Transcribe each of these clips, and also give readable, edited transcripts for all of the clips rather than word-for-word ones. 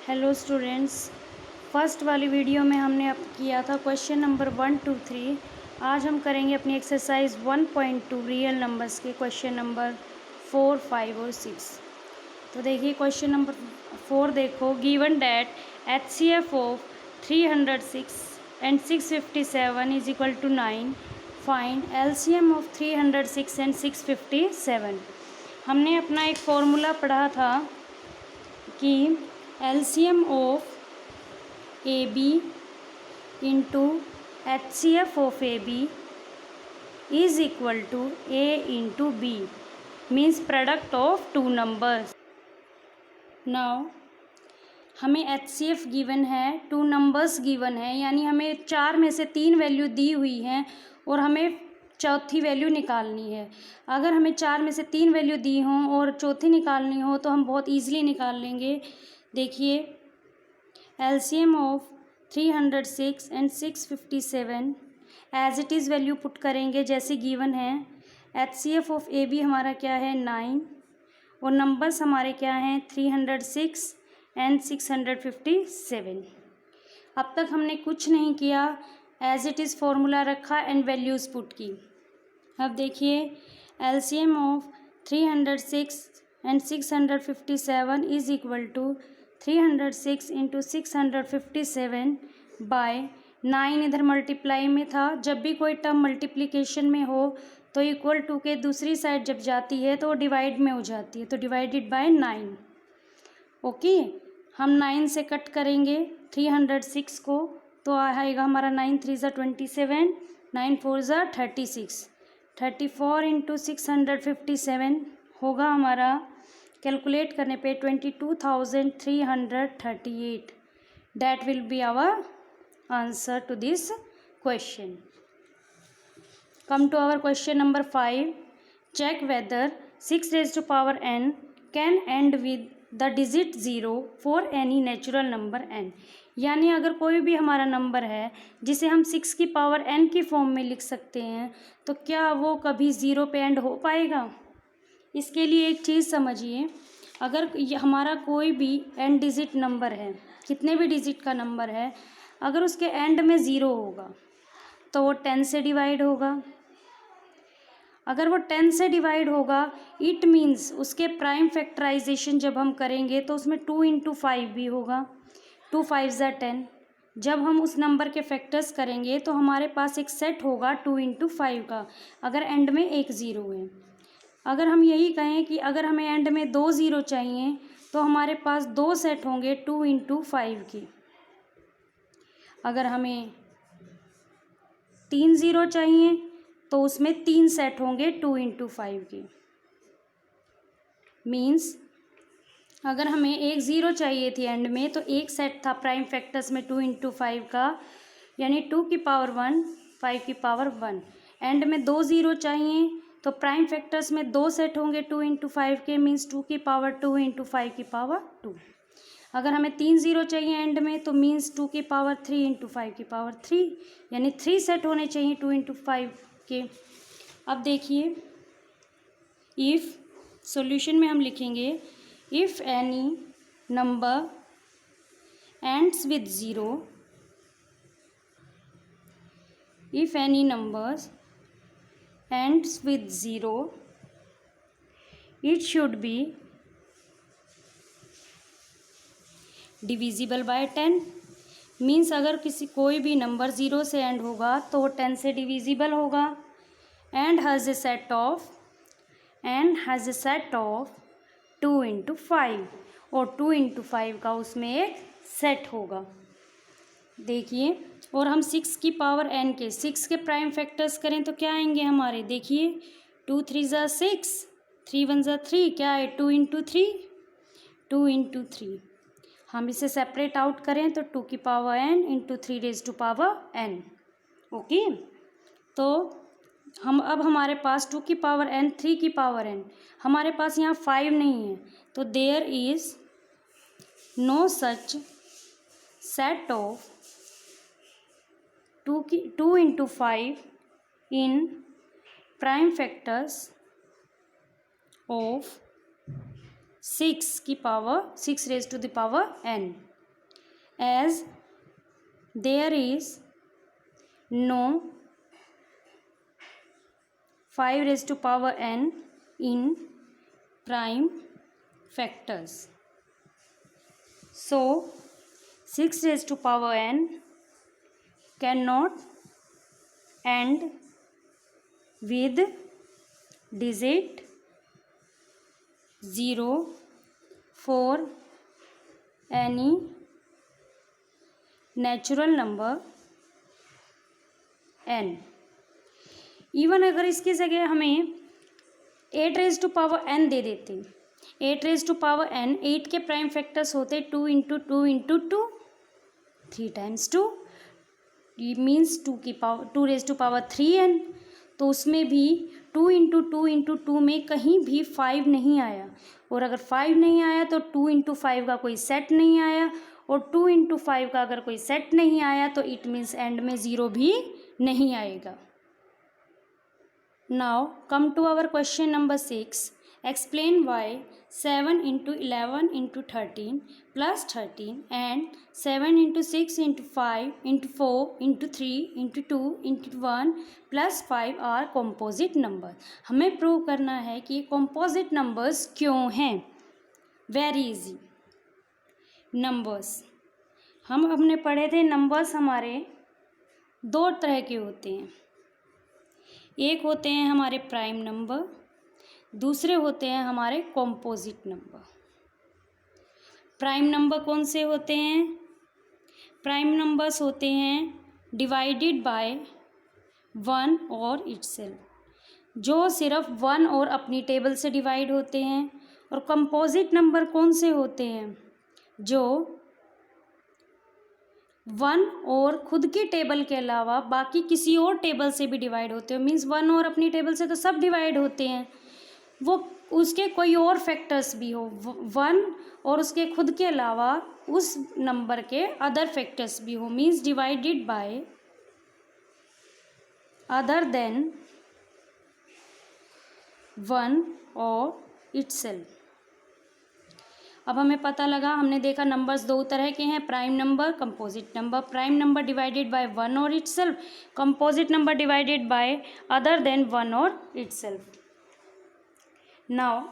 Hello students, first वाली video में हमने अब किया था क्वेश्चन नंबर 1 2 3। आज हम करेंगे अपनी एक्सरसाइज 1.2 रियल नंबर्स के क्वेश्चन नंबर 4, 5 और 6। तो देखिए क्वेश्चन नंबर 4 देखो, given that HCF of 306 and 657 is equal to 9, find LCM of 306 and 657। हमने अपना एक फॉर्मूला पढ़ा था कि LCM of AB into HCF of AB is equal to A into B, means product of two numbers. Now हमें HCF given है, two numbers given है, यानी हमें 4 में से 3 वैल्यू दी हुई हैं और हमें चौथी वैल्यू निकालनी है। अगर हमें 4 में से 3 वैल्यू दी हों और चौथी निकालनी हो तो हम बहुत ईजिली निकाल लेंगे। देखिए LCM of 306 and 657 as it is value put करेंगे जैसे गिवन है। HCF ऑफ AB हमारा क्या है 9 और नंबर्स हमारे क्या हैं 306 एंड 657। अब तक हमने कुछ नहीं किया, एज इट इज़ फॉर्मूला रखा एंड वैल्यूज़ पुट की। अब देखिए LCM of 306 and 657 is equal to 306 into 657 by 9। इधर मल्टीप्लाई में था, जब भी कोई टर्म मल्टीप्लिकेशन में हो तो इक्वल टू के दूसरी साइड जब जाती है तो डिवाइड में हो जाती है, तो डिवाइडेड बाय 9। ओके, हम 9 से कट करेंगे 306 को तो आएगा हमारा 9 3 ज़ा 27, 9 4 ज़ा 36, 34 इंटू 657 होगा हमारा कैलकुलेट करने पे 22,338। That will be our answer to this question. Come to our question number 5। Check whether 6 raised to power n can end with the digit 0 for any natural number n। यानी अगर कोई भी हमारा number है जिसे हम 6 की पावर n की फॉर्म में लिख सकते हैं तो क्या वो कभी 0 पे एंड हो पाएगा? इसके लिए एक चीज़ समझिए, अगर हमारा कोई भी n डिजिट नंबर है, कितने भी डिजिट का नंबर है, अगर उसके एंड में 0 होगा तो वो 10 से डिवाइड होगा। अगर वो 10 से डिवाइड होगा इट मीन्स उसके प्राइम फैक्टराइजेशन जब हम करेंगे तो उसमें 2 इंटू 5 भी होगा, 2 5 ज़ा 10। जब हम उस नंबर के फैक्टर्स करेंगे तो हमारे पास एक सेट होगा 2 इंटू 5 का, अगर एंड में एक 0 है। अगर हम यही कहें कि अगर हमें एंड में 2 0 चाहिए तो हमारे पास 2 सेट होंगे 2 इंटू 5 के। अगर हमें 3 0 चाहिए तो उसमें 3 सेट होंगे 2 इंटू 5 के। मीन्स अगर हमें एक 0 चाहिए थी एंड में तो एक सेट था प्राइम फैक्टर्स में 2 इंटू 5 का, यानी 2 की पावर 1 5 की पावर 1। एंड में 2 0 चाहिए तो प्राइम फैक्टर्स में 2 सेट होंगे 2 इंटू 5 के, मीन्स 2 की पावर 2 इंटू 5 की पावर 2। अगर हमें 3 0 चाहिए एंड में तो मीन्स 2 की पावर 3 इंटू 5 की पावर 3, यानी 3 सेट होने चाहिए 2 इंटू 5 के। अब देखिए इफ़ सॉल्यूशन में हम लिखेंगे if any number ends with 0, if any numbers ends with 0 it should be divisible by 10। Means अगर कोई भी नंबर 0 से एंड होगा तो वो 10 से डिविजिबल होगा। And has a set of 2 into 5, और 2 इंटू 5 का उसमें एक सेट होगा। देखिए, और हम 6 की पावर n के 6 के प्राइम फैक्टर्स करें तो क्या आएंगे हमारे, देखिए 2 3 ज़ा 6, 3 1 ज़ा 3, क्या है 2 इंटू 3, 2 इंटू 3। हम इसे सेपरेट आउट करें तो 2 की power n into 3 raise to power n। Okay, तो अब हमारे पास 2 की पावर n 3 की पावर n, हमारे पास यहाँ 5 नहीं है तो there is no such set of 2 into 5 in prime factors of 6 की power 6 raise to the power n। as there is no 5 raised to power n in prime factors. So 6 raised to power n cannot end with digit 0 for any natural number n. Even अगर इसकी जगह हमें 8 raise to power n दे देते, 8 raise to power n, 8 के prime factors होते 2 into 2 into 2, 3 times 2, means 2 raise to power 3n। तो उसमें भी 2 इंटू 2 इंटू 2 में कहीं भी 5 नहीं आया, और अगर 5 नहीं आया तो 2 इंटू 5 का कोई सेट नहीं आया, और 2 इंटू 5 का अगर कोई सेट नहीं आया तो इट मीन्स एंड में 0 भी नहीं आएगा। Now come to our question number 6। Explain why 7 into 11 into 13 plus 13 and 7 into 6 into 5 into 4 into 3 into 2 into 1 plus 5 are composite number. हमें प्रूव करना है कि कॉम्पोजिट नंबर्स क्यों हैं। Very easy. नंबर्स हम अपने पढ़े थे, नंबर्स हमारे दो तरह के होते हैं, एक होते हैं हमारे प्राइम नंबर, दूसरे होते हैं हमारे कॉम्पोजिट नंबर। प्राइम नंबर कौन से होते हैं? प्राइम नंबर्स होते हैं डिवाइडेड बाय 1 और इटसेल्फ, जो सिर्फ 1 और अपनी टेबल से डिवाइड होते हैं। और कंपोजिट नंबर कौन से होते हैं? जो 1 और खुद की टेबल के अलावा बाकी किसी और टेबल से भी डिवाइड होते हैं। मीन्स 1 और अपनी टेबल से तो सब डिवाइड होते हैं, वो उसके कोई और फैक्टर्स भी हो, 1 और उसके खुद के अलावा उस नंबर के अदर फैक्टर्स भी हो, means divided by other than 1 और इटसेल्फ। अब हमें पता लगा, हमने देखा नंबर्स दो तरह के हैं, prime number, composite number. Prime number divided by 1 और itself, composite number divided by other than 1 और इटसेल्फ। नाउ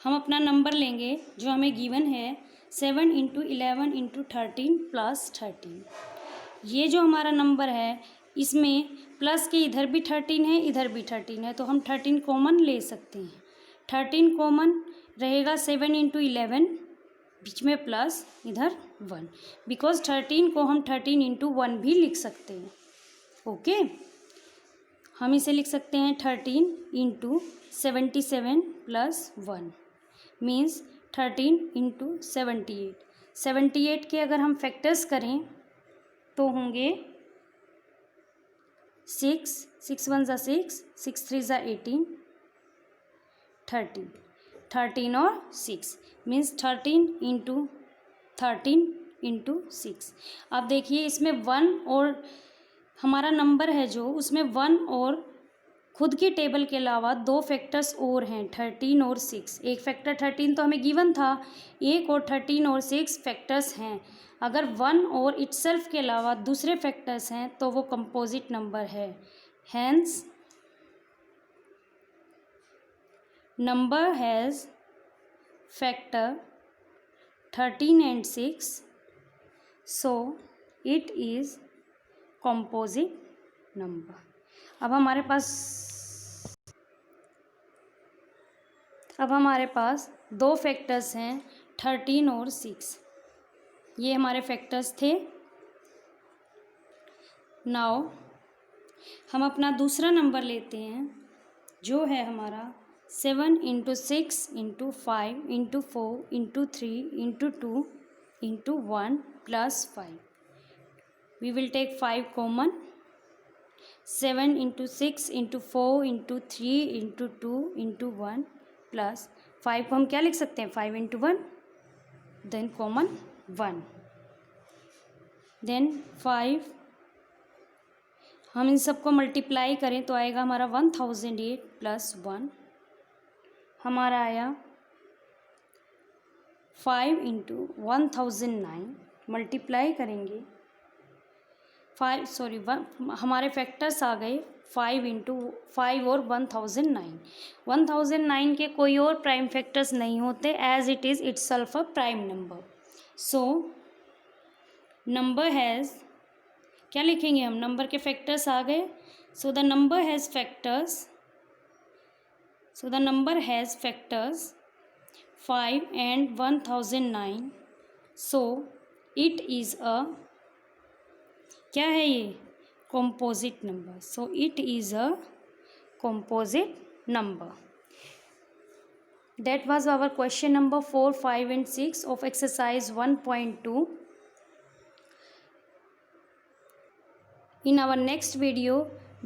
हम अपना नंबर लेंगे जो हमें गिवन है 7 इंटू 11 इंटू 13 प्लस 13। ये जो हमारा नंबर है इसमें प्लस के इधर भी 13 है, इधर भी 13 है, तो हम 13 कॉमन ले सकते हैं। 13 कॉमन रहेगा 7 इंटू 11, बीच में प्लस, इधर 1, बिकॉज 13 को हम 13 इंटू 1 भी लिख सकते हैं। ओके, हम इसे लिख सकते हैं 13 इंटू 77 प्लस 1, मीन्स 13 इंटू 78। 78 के अगर हम फैक्टर्स करें तो होंगे 6, 6 1 ज़ा 6, 6 3 ज़ा 18, 13, 13 और 6, मीन्स 13 इंटू 13 इंटू 6। अब देखिए इसमें 1 और हमारा नंबर है जो, उसमें 1 और खुद की टेबल के अलावा दो फैक्टर्स और हैं, 13 और 6। एक फैक्टर 13 तो हमें गिवन था, एक और 13 और 6 फैक्टर्स हैं। अगर 1 और इटसेल्फ के अलावा दूसरे फैक्टर्स हैं तो वो कंपोजिट नंबर है। Hence number has factor 13 and 6, so it is composite number। अब हमारे पास दो फैक्टर्स हैं 13 और 6, ये हमारे फैक्टर्स थे। नाउ हम अपना दूसरा नंबर लेते हैं जो है हमारा 7 into 6 into 5 into 4 into 3 into 2 into 1 plus 5। We will take 5 common. 7 into 6 into 4 into 3 into 2 into 1 plus 5 को हम क्या लिख सकते हैं, 5 इंटू 1, देन कॉमन 1, देन 5। हम इन सबको मल्टीप्लाई करें तो आएगा हमारा 1008 प्लस 1, हमारा आया 5 इंटू 1009 मल्टीप्लाई करेंगे हमारे फैक्टर्स आ गए 5 और 1009। 1009 के कोई और प्राइम फैक्टर्स नहीं होते as it is itself a prime number. So number has, क्या लिखेंगे हम, नंबर के फैक्टर्स आ गए। So the number has factors 5 and 1009। So it is a, क्या है ये, composite number। So it is a composite number। That was our question number 4, 5 and 6 of exercise 1.2। In our next video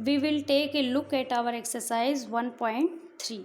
we will take a look at our exercise 1.3।